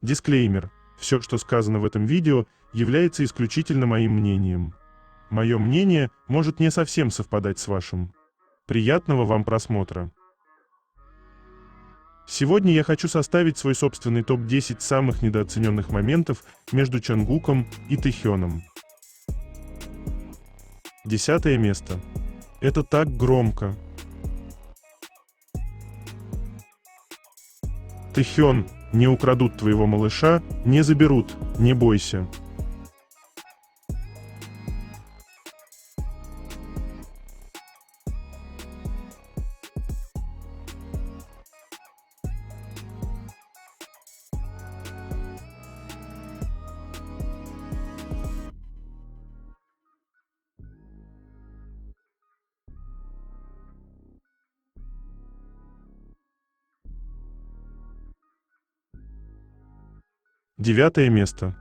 Дисклеймер. Все, что сказано в этом видео, является исключительно моим мнением. Мое мнение может не совсем совпадать с вашим. Приятного вам просмотра. Сегодня я хочу составить свой собственный топ-10 самых недооцененных моментов между Чонгуком и Тэхёном. 10 место. Это так громко. Тэхён, не украдут твоего малыша, не заберут, не бойся. Девятое место.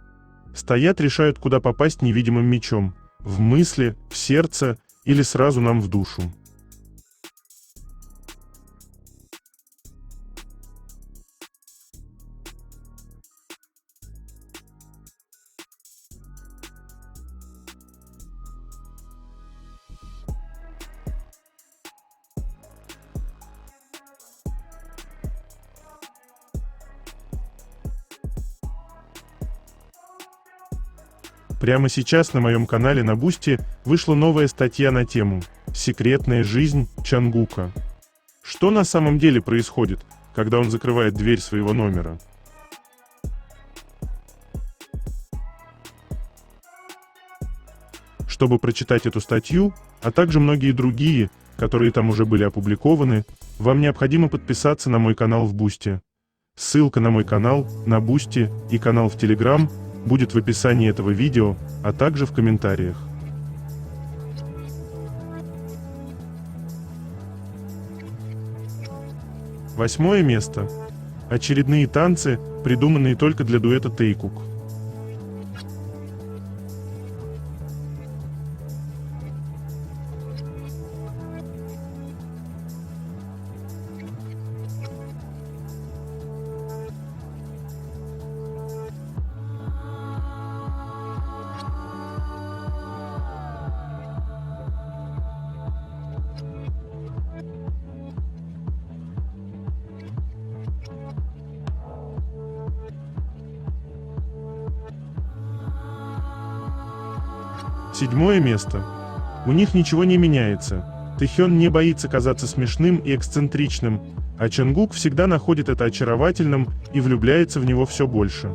Стоят, решают, куда попасть невидимым мечом. В мысли, в сердце или сразу нам в душу. Прямо сейчас на моем канале на Бусти вышла новая статья на тему «Секретная жизнь Чонгука». Что на самом деле происходит, когда он закрывает дверь своего номера? Чтобы прочитать эту статью, а также многие другие, которые там уже были опубликованы, вам необходимо подписаться на мой канал в Бусти. Ссылка на мой канал, на Бусти и канал в Telegram будет в описании этого видео, а также в комментариях. Восьмое место. Очередные танцы, придуманные только для дуэта Тэйкук. Седьмое место. У них ничего не меняется. Тэхён не боится казаться смешным и эксцентричным, а Чонгук всегда находит это очаровательным и влюбляется в него все больше.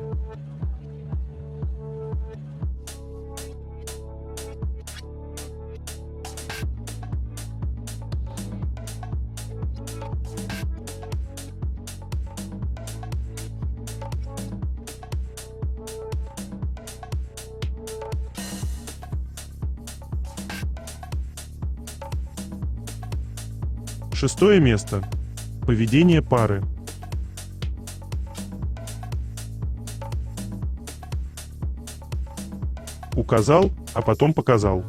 Шестое место. Поведение пары. Указал, а потом показал.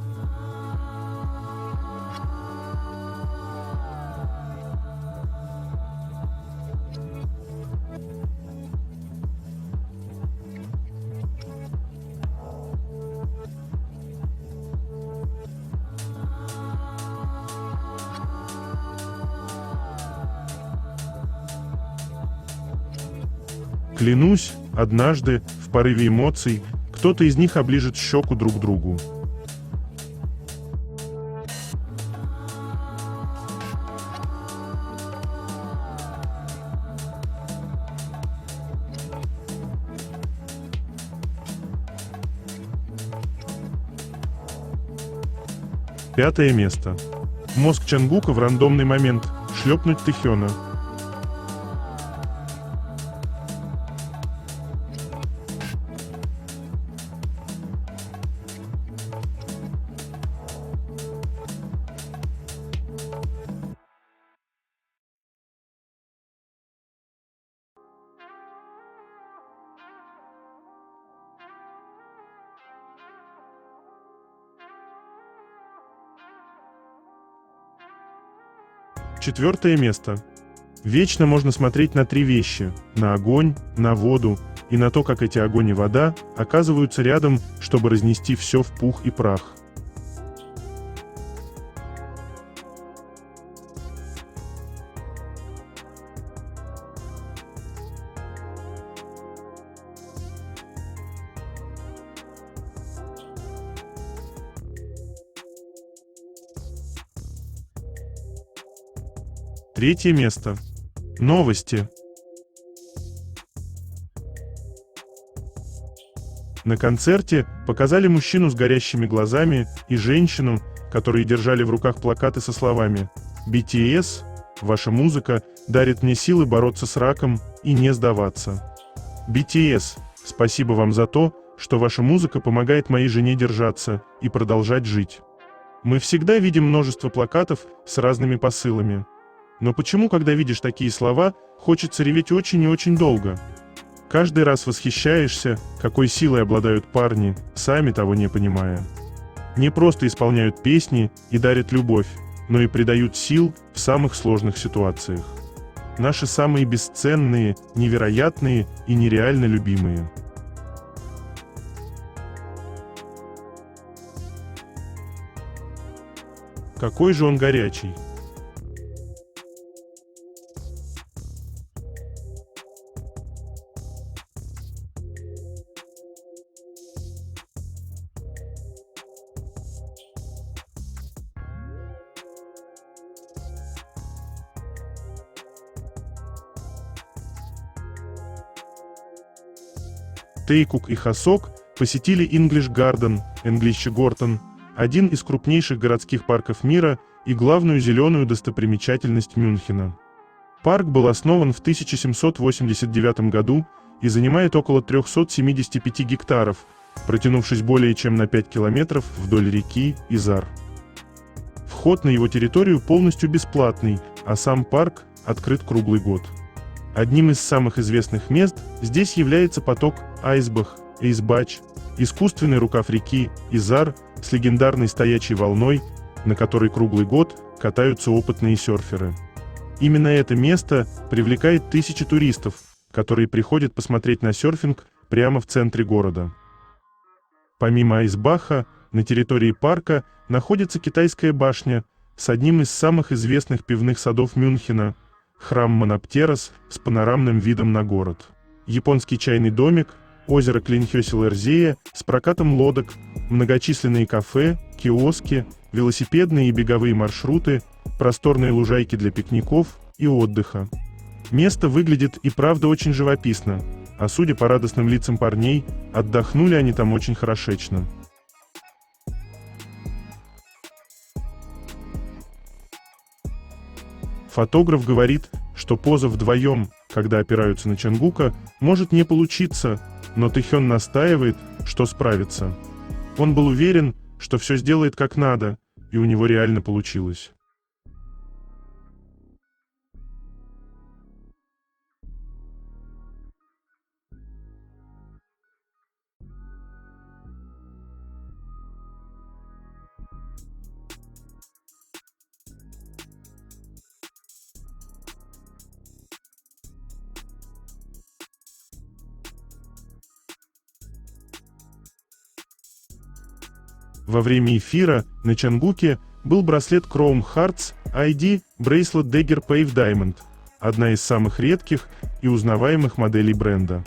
Клянусь, однажды, в порыве эмоций, кто-то из них оближет щеку друг другу. Пятое место. Мозг Чонгука в рандомный момент шлепнуть Тэхёна. Четвертое место. Вечно можно смотреть на три вещи: на огонь, на воду и на то, как эти огонь и вода оказываются рядом, чтобы разнести все в пух и прах. Третье место. Новости. На концерте показали мужчину с горящими глазами и женщину, которые держали в руках плакаты со словами «BTS, ваша музыка дарит мне силы бороться с раком и не сдаваться». BTS, спасибо вам за то, что ваша музыка помогает моей жене держаться и продолжать жить. Мы всегда видим множество плакатов с разными посылами. Но почему, когда видишь такие слова, хочется реветь очень и очень долго? Каждый раз восхищаешься, какой силой обладают парни, сами того не понимая. Не просто исполняют песни и дарят любовь, но и придают сил в самых сложных ситуациях. Наши самые бесценные, невероятные и нереально любимые. Какой же он горячий! Тэйкук и Хасок посетили English Garden, English Гордон, один из крупнейших городских парков мира и главную зеленую достопримечательность Мюнхена. Парк был основан в 1789 году и занимает около 375 гектаров, протянувшись более чем на 5 километров вдоль реки Изар. Вход на его территорию полностью бесплатный, а сам парк открыт круглый год. Одним из самых известных мест здесь является поток Айсбах, Эйсбач, искусственный рукав реки Изар с легендарной стоячей волной, на которой круглый год катаются опытные серферы. Именно это место привлекает тысячи туристов, которые приходят посмотреть на серфинг прямо в центре города. Помимо Айсбаха, на территории парка находится китайская башня с одним из самых известных пивных садов Мюнхена – храм Монаптерос с панорамным видом на город, японский чайный домик, озеро Клинхёселерзее с прокатом лодок, многочисленные кафе, киоски, велосипедные и беговые маршруты, просторные лужайки для пикников и отдыха. Место выглядит и правда очень живописно, а судя по радостным лицам парней, отдохнули они там очень хорошечно. Фотограф говорит, что поза вдвоем, когда опираются на Чонгука, может не получиться, но Тэхён настаивает, что справится. Он был уверен, что все сделает как надо, и у него реально получилось. Во время эфира на Чонгуке был браслет Chrome Hearts ID Bracelet Dagger Pave Diamond, одна из самых редких и узнаваемых моделей бренда.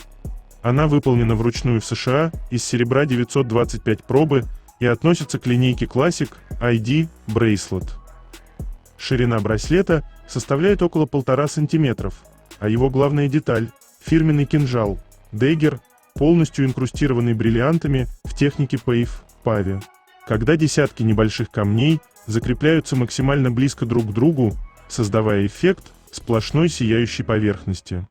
Она выполнена вручную в США из серебра 925 пробы и относится к линейке Classic ID Bracelet. Ширина браслета составляет около 1,5 см, а его главная деталь – фирменный кинжал Dagger, полностью инкрустированный бриллиантами в технике Pave. Когда десятки небольших камней закрепляются максимально близко друг к другу, создавая эффект сплошной сияющей поверхности.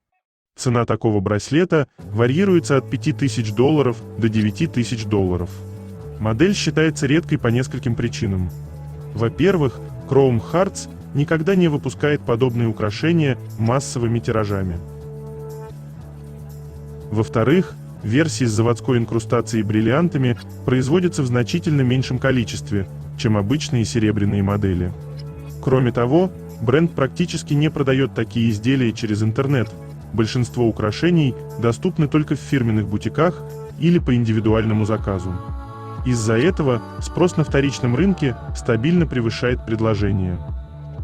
Цена такого браслета варьируется от $5000 до $9000. Модель считается редкой по нескольким причинам. Во-первых, Chrome Hearts никогда не выпускает подобные украшения массовыми тиражами. Во-вторых, версии с заводской инкрустацией бриллиантами производятся в значительно меньшем количестве, чем обычные серебряные модели. Кроме того, бренд практически не продает такие изделия через интернет, большинство украшений доступны только в фирменных бутиках или по индивидуальному заказу. Из-за этого спрос на вторичном рынке стабильно превышает предложение.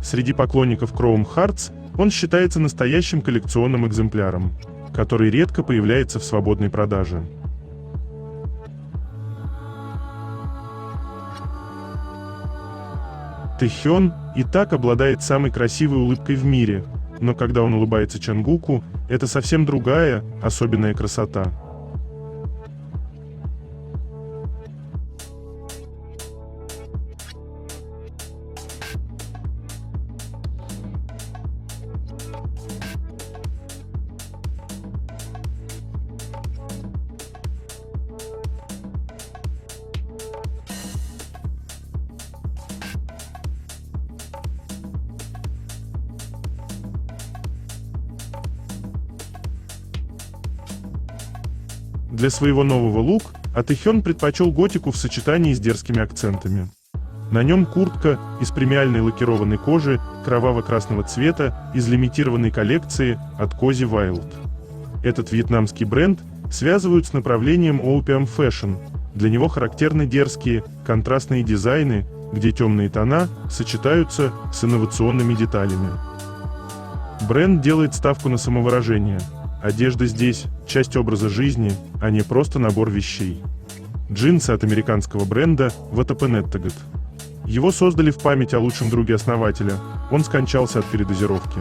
Среди поклонников Chrome Hearts он считается настоящим коллекционным экземпляром, который редко появляется в свободной продаже. Тэхён и так обладает самой красивой улыбкой в мире, но когда он улыбается Чангуку, это совсем другая, особенная красота. Для своего нового лук Тэхён предпочел готику в сочетании с дерзкими акцентами. На нем куртка из премиальной лакированной кожи кроваво-красного цвета из лимитированной коллекции от Cozy Wild. Этот вьетнамский бренд связывают с направлением Opium Fashion. Для него характерны дерзкие, контрастные дизайны, где темные тона сочетаются с инновационными деталями. Бренд делает ставку на самовыражение. Одежда здесь – часть образа жизни, а не просто набор вещей. Джинсы от американского бренда Watapet. Его создали в память о лучшем друге основателя, он скончался от передозировки.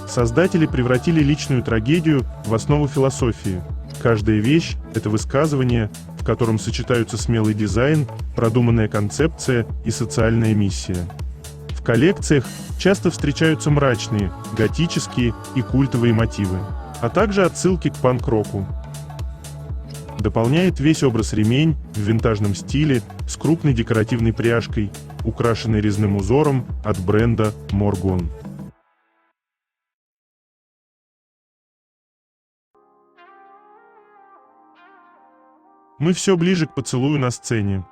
Создатели превратили личную трагедию в основу философии. Каждая вещь – это высказывание, в котором сочетаются смелый дизайн, продуманная концепция и социальная миссия. В коллекциях часто встречаются мрачные, готические и культовые мотивы, а также отсылки к панк-року. Дополняет весь образ ремень в винтажном стиле с крупной декоративной пряжкой, украшенной резным узором от бренда Morgon. Мы все ближе к поцелую на сцене.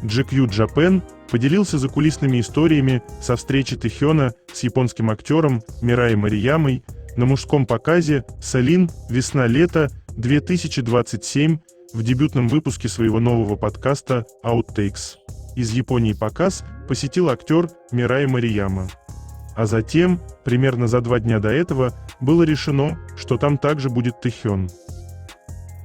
GQ Japan поделился закулисными историями со встречи Тэхёна с японским актером Мираи Мариямой на мужском показе «Салин. Весна-лето 2027» в дебютном выпуске своего нового подкаста Outtakes. Из Японии показ посетил актер Мираи Марияма. А затем, примерно за 2 дня до этого, было решено, что там также будет Тэхён.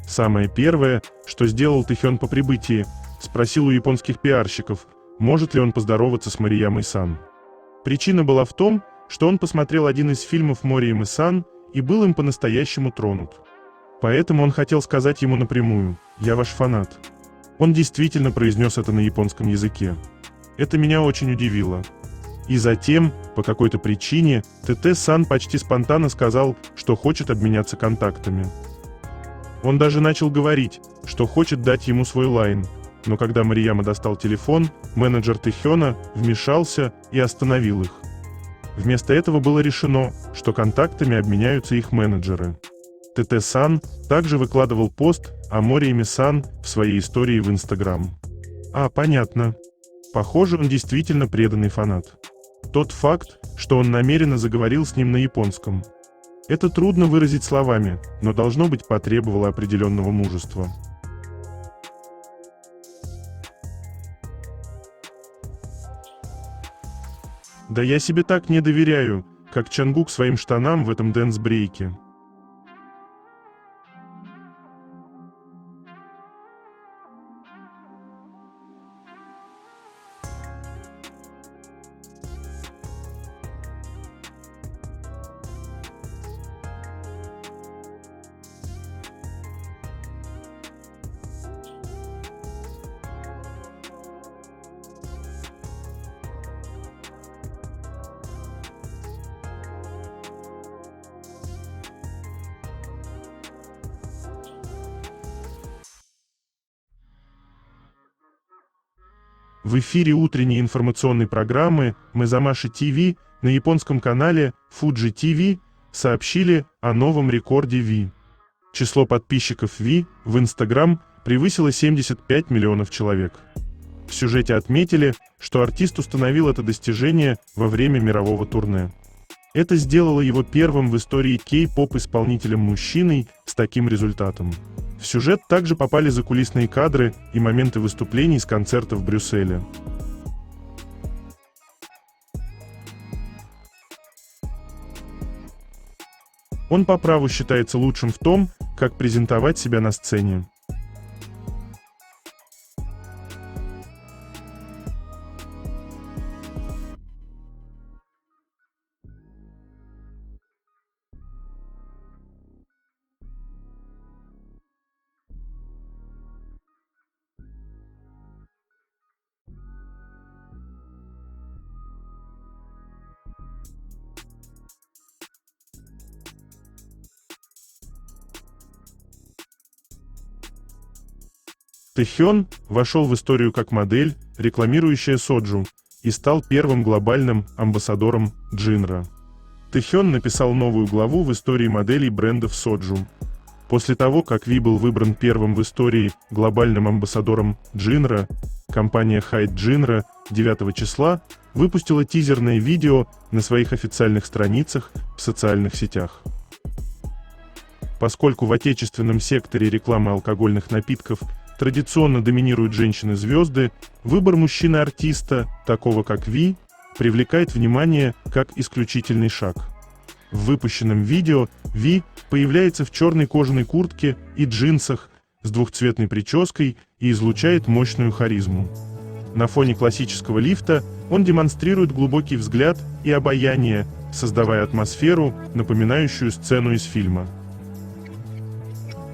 Самое первое, что сделал Тэхён по прибытии, спросил у японских пиарщиков, может ли он поздороваться с Мариямой-сан. Причина была в том, что он посмотрел один из фильмов Мориямы-сан и был им по-настоящему тронут. Поэтому он хотел сказать ему напрямую: «Я ваш фанат». Он действительно произнес это на японском языке. Это меня очень удивило. И затем, по какой-то причине, ТТ-сан почти спонтанно сказал, что хочет обменяться контактами. Он даже начал говорить, что хочет дать ему свой лайн. Но когда Марияма достал телефон, менеджер Тэхёна вмешался и остановил их. Вместо этого было решено, что контактами обменяются их менеджеры. ТТ-сан также выкладывал пост о Морияме-сан в своей истории в Инстаграм. Понятно. Похоже, он действительно преданный фанат. Тот факт, что он намеренно заговорил с ним на японском. Это трудно выразить словами, но должно быть потребовало определенного мужества. Да я себе так не доверяю, как Чангук своим штанам в этом дэнс-брейке. В эфире утренней информационной программы Мезамаши ТВ на японском канале Fuji TV сообщили о новом рекорде Ви. Число подписчиков Ви в Instagram превысило 75 миллионов человек. В сюжете отметили, что артист установил это достижение во время мирового турне. Это сделало его первым в истории кей-поп исполнителем-мужчиной с таким результатом. В сюжет также попали закулисные кадры и моменты выступлений с концерта в Брюсселе. Он по праву считается лучшим в том, как презентовать себя на сцене. Тэхён вошел в историю как модель, рекламирующая соджу, и стал первым глобальным амбассадором Джинра. Тэхён написал новую главу в истории моделей брендов соджу. После того, как Ви был выбран первым в истории глобальным амбассадором Джинра, компания Hyde Jinra 9 числа выпустила тизерное видео на своих официальных страницах в социальных сетях. Поскольку в отечественном секторе рекламы алкогольных напитков традиционно доминируют женщины-звезды, выбор мужчины-артиста, такого как Ви, привлекает внимание как исключительный шаг. В выпущенном видео Ви появляется в черной кожаной куртке и джинсах с двухцветной прической и излучает мощную харизму. На фоне классического лифта он демонстрирует глубокий взгляд и обаяние, создавая атмосферу, напоминающую сцену из фильма.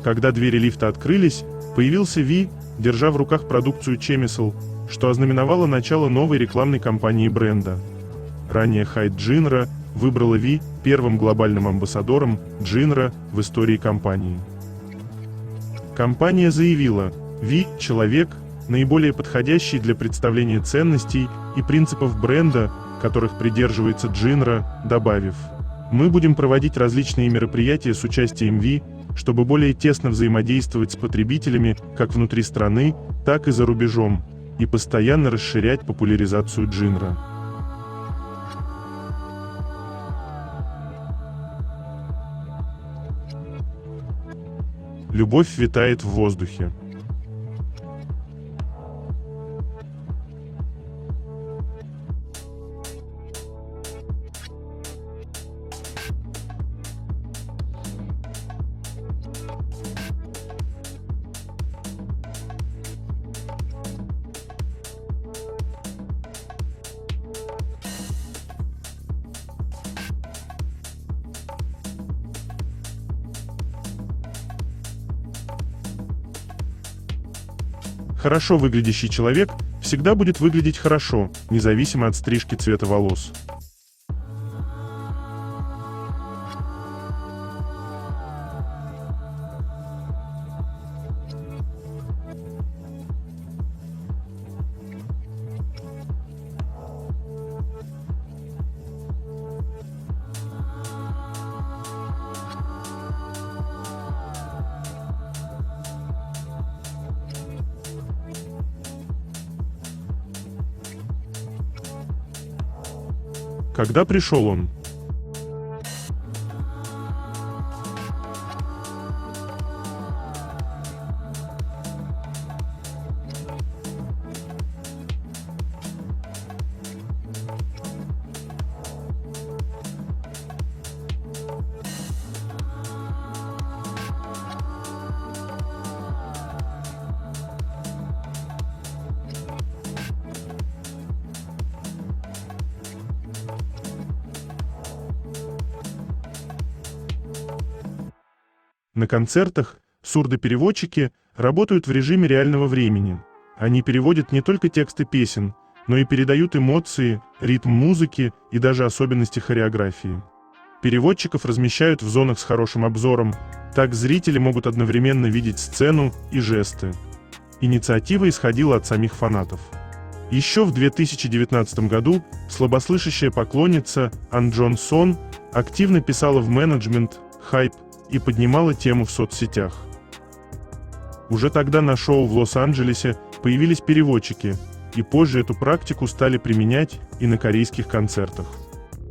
Когда двери лифта открылись, появился Ви, держа в руках продукцию Chemisal, что ознаменовало начало новой рекламной кампании бренда. Ранее Hyde Jinra выбрала Ви первым глобальным амбассадором Jinra в истории компании. Компания заявила: Ви – человек, наиболее подходящий для представления ценностей и принципов бренда, которых придерживается Jinra, добавив: «Мы будем проводить различные мероприятия с участием Ви, чтобы более тесно взаимодействовать с потребителями как внутри страны, так и за рубежом, и постоянно расширять популяризацию Jinra». Любовь витает в воздухе. Хорошо выглядящий человек всегда будет выглядеть хорошо, независимо от стрижки цвета волос. Когда пришел он? На концертах сурдопереводчики работают в режиме реального времени. Они переводят не только тексты песен, но и передают эмоции, ритм музыки и даже особенности хореографии. Переводчиков размещают в зонах с хорошим обзором, так зрители могут одновременно видеть сцену и жесты. Инициатива исходила от самих фанатов. Еще в 2019 году слабослышащая поклонница Ан Джон Сон активно писала в менеджмент «Хайп» и поднимала тему в соцсетях. Уже тогда на шоу в Лос-Анджелесе появились переводчики, и позже эту практику стали применять и на корейских концертах.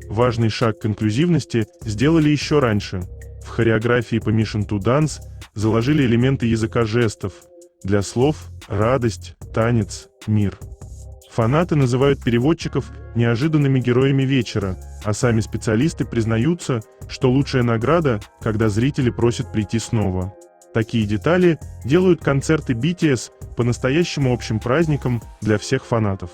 Важный шаг к инклюзивности сделали еще раньше. В хореографии по Mission to Dance заложили элементы языка жестов для слов «радость», «танец», «мир». Фанаты называют переводчиков неожиданными героями вечера, а сами специалисты признаются, что лучшая награда, когда зрители просят прийти снова. Такие детали делают концерты BTS по-настоящему общим праздником для всех фанатов.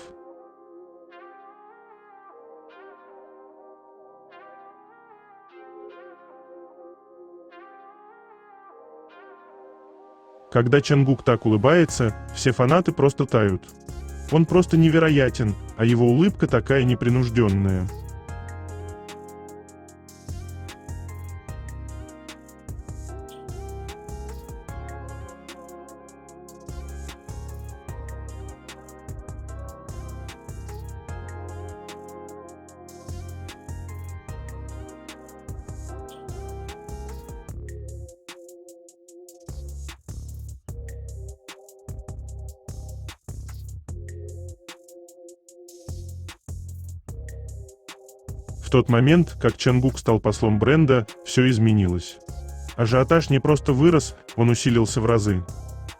Когда Чангук так улыбается, все фанаты просто тают. Он просто невероятен, а его улыбка такая непринужденная. В тот момент, как Чангук стал послом бренда, все изменилось. Ажиотаж не просто вырос, он усилился в разы.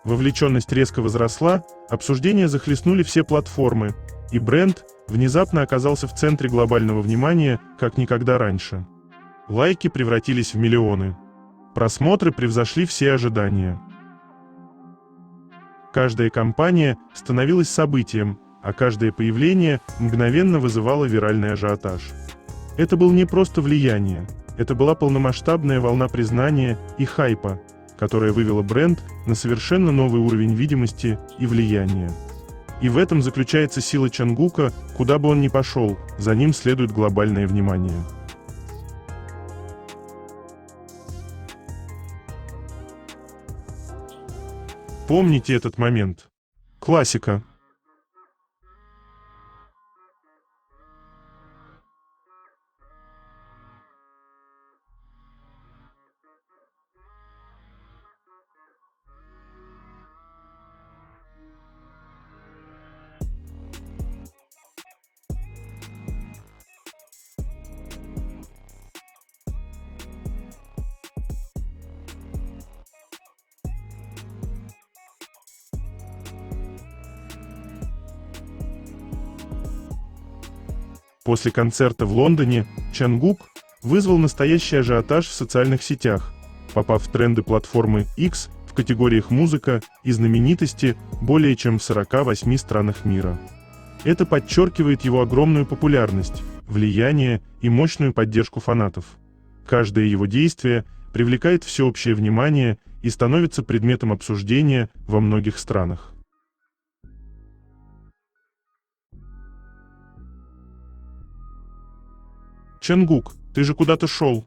Вовлеченность резко возросла, обсуждения захлестнули все платформы, и бренд внезапно оказался в центре глобального внимания, как никогда раньше. Лайки превратились в миллионы. Просмотры превзошли все ожидания. Каждая кампания становилась событием, а каждое появление мгновенно вызывало виральный ажиотаж. Это было не просто влияние, это была полномасштабная волна признания и хайпа, которая вывела бренд на совершенно новый уровень видимости и влияния. И в этом заключается сила Чангука, куда бы он ни пошел, за ним следует глобальное внимание. Помните этот момент. Классика. После концерта в Лондоне Чангук вызвал настоящий ажиотаж в социальных сетях, попав в тренды платформы X в категориях «Музыка» и «Знаменитости» более чем в 48 странах мира. Это подчеркивает его огромную популярность, влияние и мощную поддержку фанатов. Каждое его действие привлекает всеобщее внимание и становится предметом обсуждения во многих странах. Чангук, ты же куда-то шел.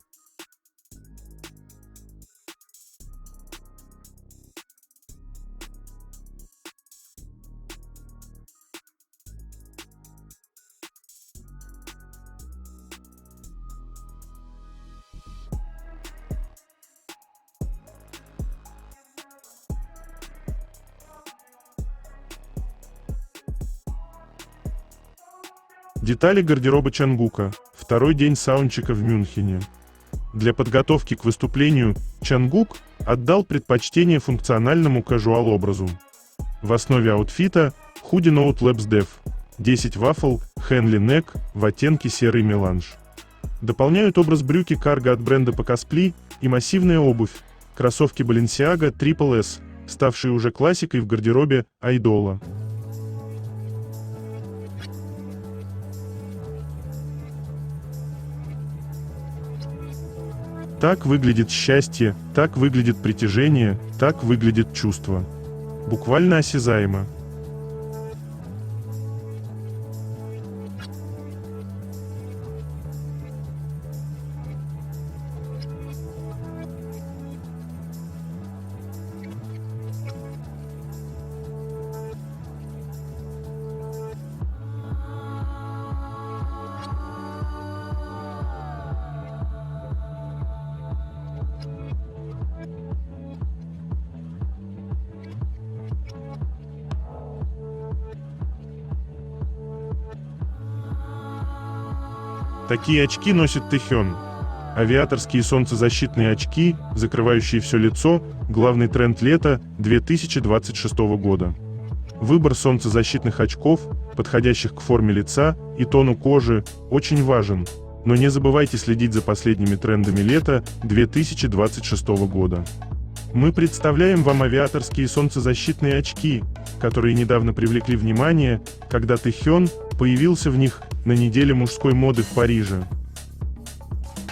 Детали гардероба Чангука. Второй день саундчека в Мюнхене. Для подготовки к выступлению Чангук отдал предпочтение функциональному casual-образу. В основе аутфита худи Note Labs Dev, 10 вафл, Henley Neck в оттенке серый меланж. Дополняют образ брюки карго от бренда Pacasπli и массивная обувь, кроссовки Balenciaga Triple S, ставшие уже классикой в гардеробе айдола. Так выглядит счастье, так выглядит притяжение, так выглядит чувство. Буквально осязаемо. Такие очки носит Тэхён. Авиаторские солнцезащитные очки, закрывающие все лицо, главный тренд лета 2026 года. Выбор солнцезащитных очков, подходящих к форме лица и тону кожи, очень важен, но не забывайте следить за последними трендами лета 2026 года. Мы представляем вам авиаторские солнцезащитные очки, которые недавно привлекли внимание, когда Тэхён появился в них на неделе мужской моды в Париже.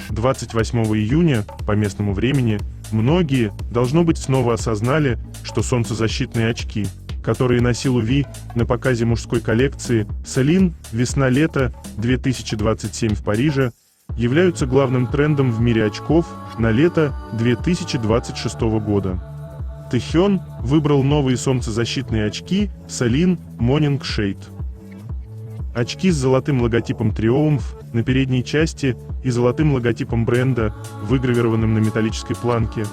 28 июня, по местному времени, многие, должно быть, снова осознали, что солнцезащитные очки, которые носил Уви на показе мужской коллекции Celine «Весна-лето 2027» в Париже, являются главным трендом в мире очков на лето 2026 года. Тэхён выбрал новые солнцезащитные очки Celine Morning Shade. Очки с золотым логотипом Triumph на передней части и золотым логотипом бренда, выгравированным на металлической планке,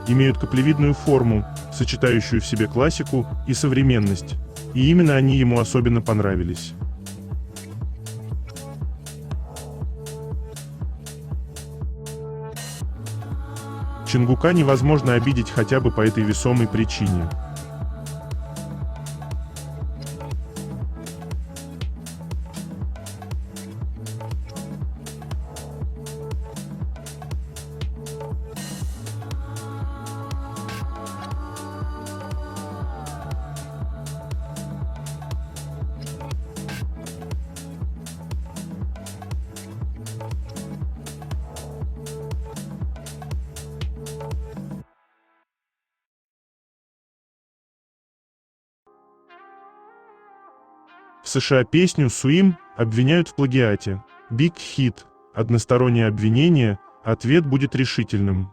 имеют каплевидную форму, сочетающую в себе классику и современность, и именно они ему особенно понравились. Чингука невозможно обидеть хотя бы по этой весомой причине. В США песню «Swim» обвиняют в плагиате. Big Hit. Одностороннее обвинение, ответ будет решительным.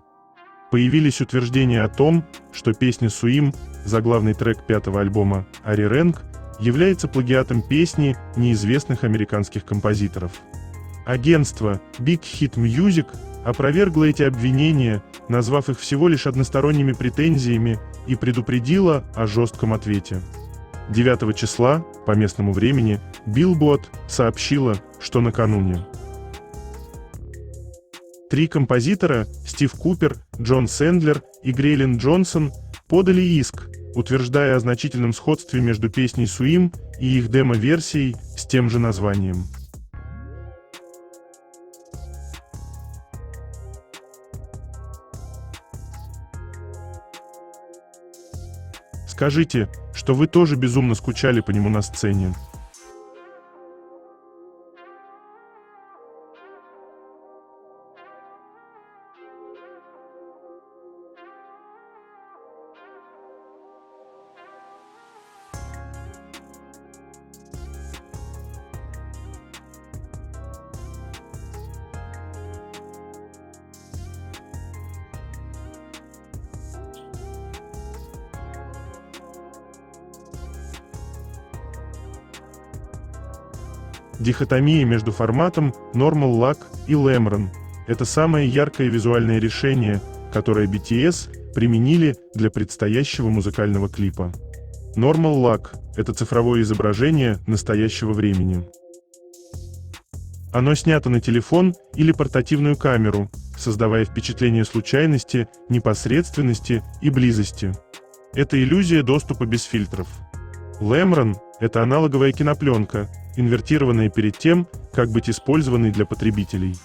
Появились утверждения о том, что песня «Swim», заглавный трек пятого альбома Ari Rank, является плагиатом песни неизвестных американских композиторов. Агентство Big Hit Music опровергло эти обвинения, назвав их всего лишь односторонними претензиями, и предупредило о жестком ответе. 9 числа, по местному времени, Billboard сообщила, что накануне три композитора – Стив Купер, Джон Сэндлер и Грейлин Джонсон – подали иск, утверждая о значительном сходстве между песней «Swim» и их демо-версией с тем же названием. Скажите, что вы тоже безумно скучали по нему на сцене. Дихотомия между форматом Normal Lag и Lemron – это самое яркое визуальное решение, которое BTS применили для предстоящего музыкального клипа. Normal Lag – это цифровое изображение настоящего времени. Оно снято на телефон или портативную камеру, создавая впечатление случайности, непосредственности и близости. Это иллюзия доступа без фильтров. Lemron – это аналоговая кинопленка, инвертированная перед тем, как быть использованной для потребителей.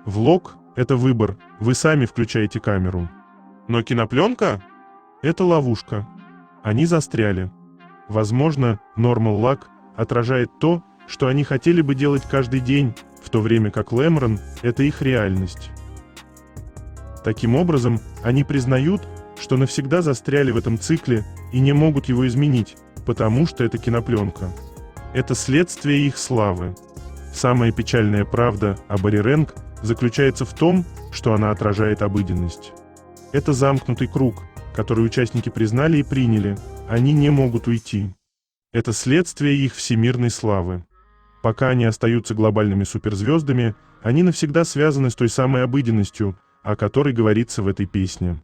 Влог – это выбор, вы сами включаете камеру. Но кинопленка – это ловушка. Они застряли. Возможно, Normal Lag отражает то, что они хотели бы делать каждый день, в то время как Lemron – это их реальность. Таким образом, они признают, что навсегда застряли в этом цикле и не могут его изменить, потому что это кинопленка. Это следствие их славы. Самая печальная правда об Ari Rank заключается в том, что она отражает обыденность. Это замкнутый круг, который участники признали и приняли, они не могут уйти. Это следствие их всемирной славы. Пока они остаются глобальными суперзвездами, они навсегда связаны с той самой обыденностью, о которой говорится в этой песне.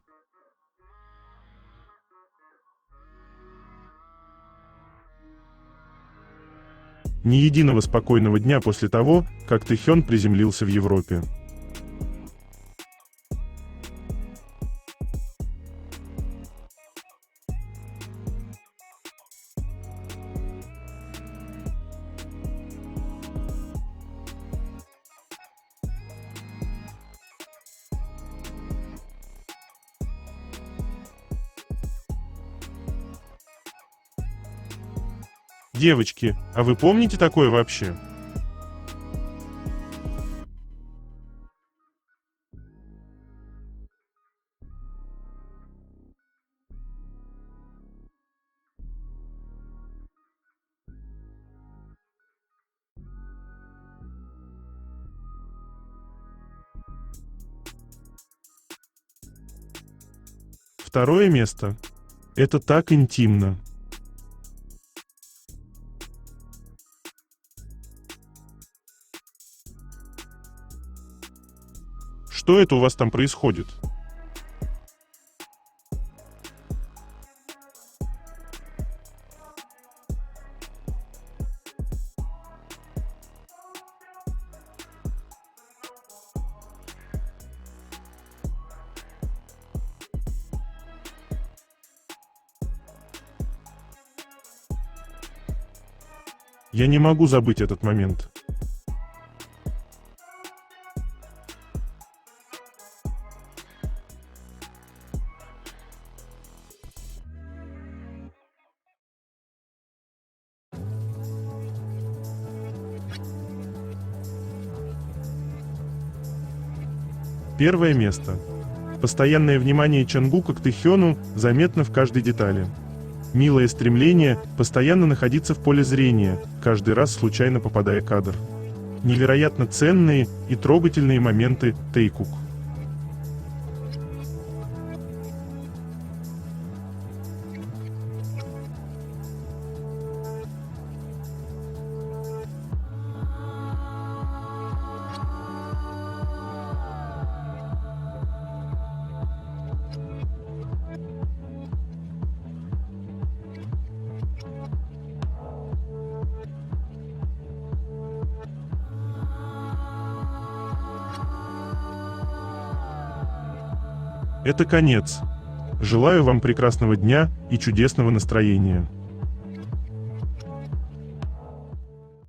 Ни единого спокойного дня после того, как Тэхён приземлился в Европе. Девочки, а вы помните такое вообще? Второе место. Это так интимно. Что это у вас там происходит? Я не могу забыть этот момент. Первое место. Постоянное внимание Чангука к Тэхёну заметно в каждой детали. Милое стремление постоянно находиться в поле зрения, каждый раз случайно попадая в кадр. Невероятно ценные и трогательные моменты Тэйкук. Это конец. Желаю вам прекрасного дня и чудесного настроения.